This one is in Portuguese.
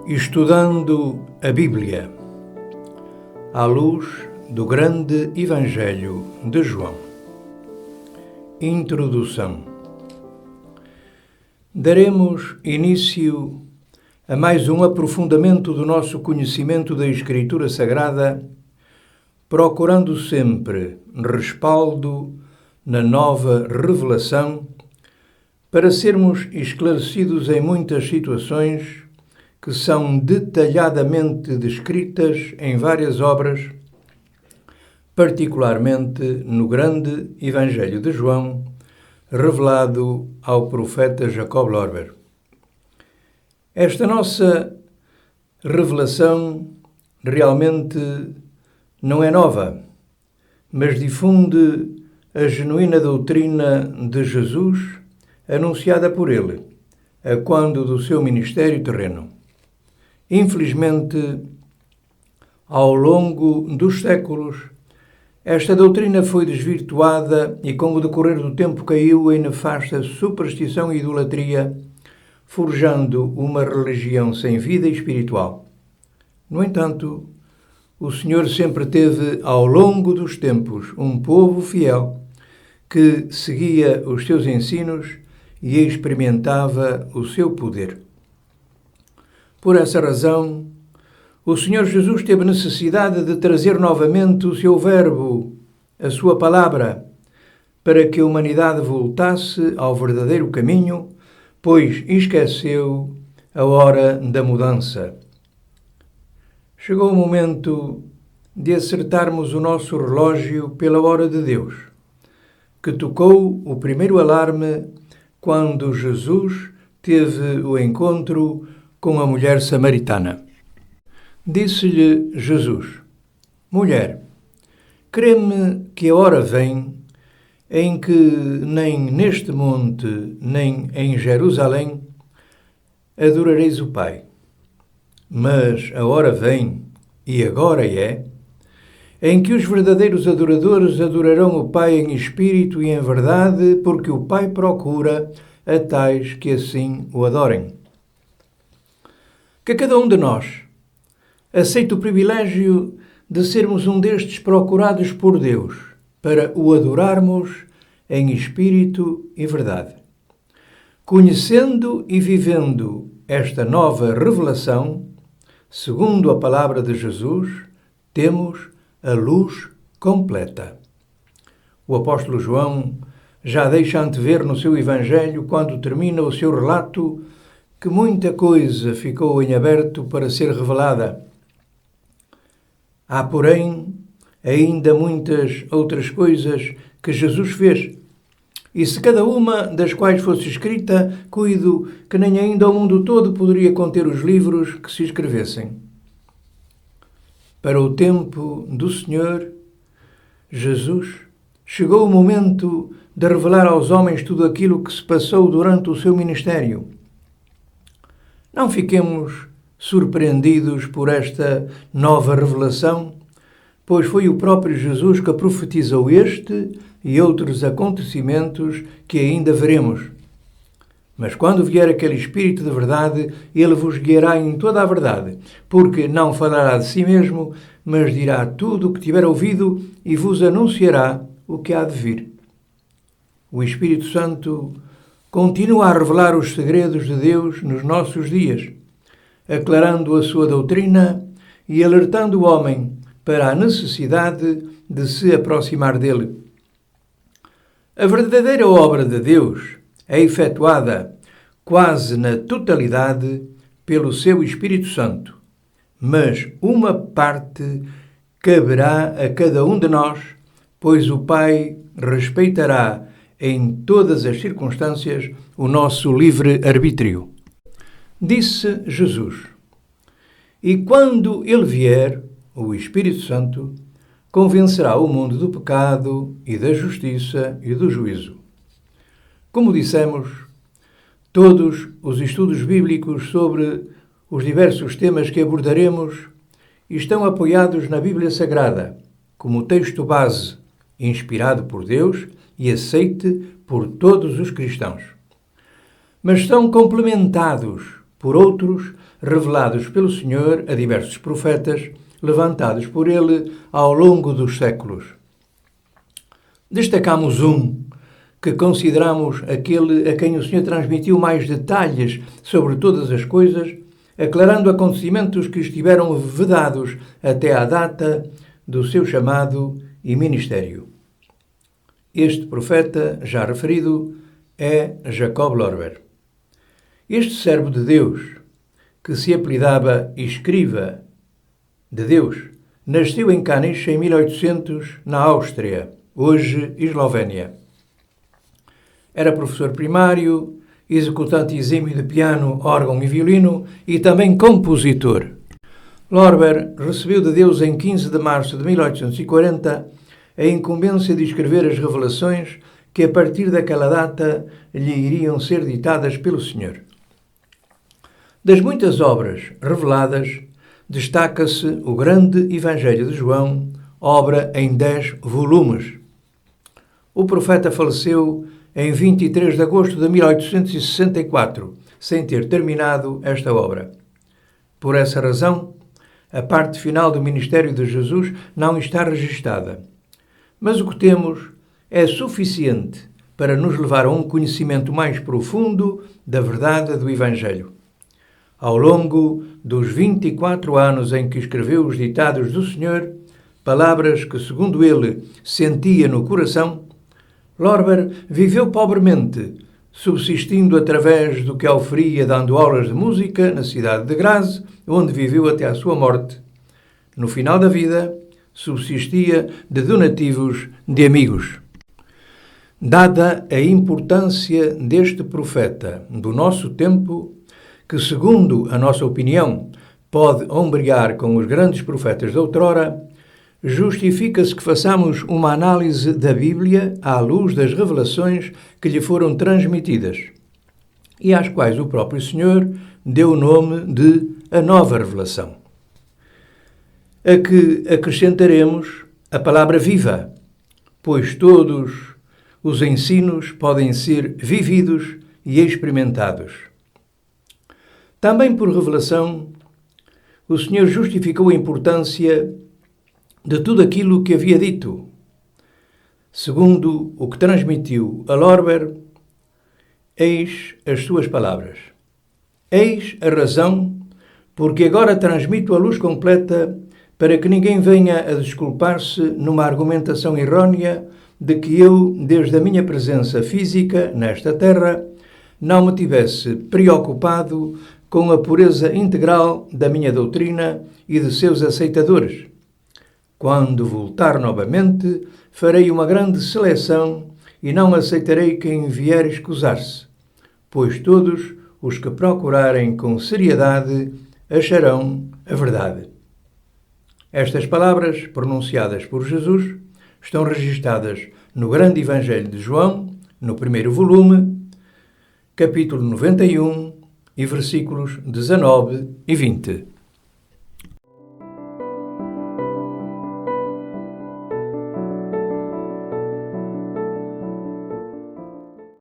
Estudando a Bíblia, à luz do grande Evangelho de João. Introdução. Daremos início a mais um aprofundamento do nosso conhecimento da Escritura Sagrada, procurando sempre respaldo na nova revelação para sermos esclarecidos em muitas situações que são detalhadamente descritas em várias obras, particularmente no grande Evangelho de João, revelado ao profeta Jacob Lorber. Esta nossa revelação realmente não é nova, mas difunde a genuína doutrina de Jesus anunciada por ele, a quando do seu ministério terreno. Infelizmente, ao longo dos séculos, esta doutrina foi desvirtuada e, com o decorrer do tempo, caiu em nefasta superstição e idolatria, forjando uma religião sem vida espiritual. No entanto, o Senhor sempre teve, ao longo dos tempos, um povo fiel que seguia os seus ensinos e experimentava o seu poder. Por essa razão, o Senhor Jesus teve necessidade de trazer novamente o seu verbo, a sua palavra, para que a humanidade voltasse ao verdadeiro caminho, pois esqueceu a hora da mudança. Chegou o momento de acertarmos o nosso relógio pela hora de Deus, que tocou o primeiro alarme quando Jesus teve o encontro com a mulher samaritana. Disse-lhe Jesus: Mulher, crê-me que a hora vem em que nem neste monte, nem em Jerusalém adorareis o Pai. Mas a hora vem, e agora é, em que os verdadeiros adoradores adorarão o Pai em espírito e em verdade, porque o Pai procura a tais que assim o adorem. Que cada um de nós aceite o privilégio de sermos um destes procurados por Deus, para o adorarmos em espírito e verdade. Conhecendo e vivendo esta nova revelação, segundo a palavra de Jesus, temos a luz completa. O apóstolo João já deixa antever no seu Evangelho, quando termina o seu relato, que muita coisa ficou em aberto para ser revelada. Há, porém, ainda muitas outras coisas que Jesus fez, e se cada uma das quais fosse escrita, cuido que nem ainda o mundo todo poderia conter os livros que se escrevessem. Para o tempo do Senhor, Jesus, chegou o momento de revelar aos homens tudo aquilo que se passou durante o seu ministério. Não fiquemos surpreendidos por esta nova revelação, pois foi o próprio Jesus que profetizou este e outros acontecimentos que ainda veremos. Mas quando vier aquele Espírito de verdade, ele vos guiará em toda a verdade, porque não falará de si mesmo, mas dirá tudo o que tiver ouvido e vos anunciará o que há de vir. O Espírito Santo continua a revelar os segredos de Deus nos nossos dias, aclarando a sua doutrina e alertando o homem para a necessidade de se aproximar dele. A verdadeira obra de Deus é efetuada quase na totalidade pelo seu Espírito Santo, mas uma parte caberá a cada um de nós, pois o Pai respeitará em todas as circunstâncias o nosso livre-arbítrio. Disse Jesus: E quando ele vier, o Espírito Santo, convencerá o mundo do pecado e da justiça e do juízo. Como dissemos, todos os estudos bíblicos sobre os diversos temas que abordaremos estão apoiados na Bíblia Sagrada, como texto base, inspirado por Deus e aceite por todos os cristãos. Mas são complementados por outros, revelados pelo Senhor a diversos profetas, levantados por ele ao longo dos séculos. Destacamos um, que consideramos aquele a quem o Senhor transmitiu mais detalhes sobre todas as coisas, aclarando acontecimentos que estiveram vedados até à data do seu chamado e ministério. Este profeta, já referido, é Jacob Lorber. Este servo de Deus, que se apelidava Escriva de Deus, nasceu em Cannes em 1800, na Áustria, hoje Eslovénia. Era professor primário, executante exímio de piano, órgão e violino e também compositor. Lorber recebeu de Deus em 15 de março de 1840 a incumbência de escrever as revelações que a partir daquela data lhe iriam ser ditadas pelo Senhor. Das muitas obras reveladas, destaca-se o grande Evangelho de João, obra em 10 volumes. O profeta faleceu em 23 de agosto de 1864, sem ter terminado esta obra. Por essa razão, a parte final do ministério de Jesus não está registada. Mas o que temos é suficiente para nos levar a um conhecimento mais profundo da verdade do Evangelho. Ao longo dos 24 anos em que escreveu os ditados do Senhor, palavras que, segundo ele, sentia no coração, Lorber viveu pobremente, subsistindo através do que oferia dando aulas de música na cidade de Graz, onde viveu até à sua morte. No final da vida, subsistia de donativos de amigos. Dada a importância deste profeta do nosso tempo, que, segundo a nossa opinião, pode ombrear com os grandes profetas de outrora, justifica-se que façamos uma análise da Bíblia à luz das revelações que lhe foram transmitidas e às quais o próprio Senhor deu o nome de a Nova Revelação. A que acrescentaremos a palavra viva, pois todos os ensinos podem ser vividos e experimentados. Também por revelação, o Senhor justificou a importância de tudo aquilo que havia dito. Segundo o que transmitiu a Lorber, eis as suas palavras. Eis a razão porque agora transmito a luz completa para que ninguém venha a desculpar-se numa argumentação errônea de que eu, desde a minha presença física nesta terra, não me tivesse preocupado com a pureza integral da minha doutrina e de seus aceitadores. Quando voltar novamente, farei uma grande seleção e não aceitarei quem vier escusar-se, pois todos os que procurarem com seriedade acharão a verdade. Estas palavras, pronunciadas por Jesus, estão registadas no grande Evangelho de João, no primeiro volume, capítulo 91, e versículos 19 e 20.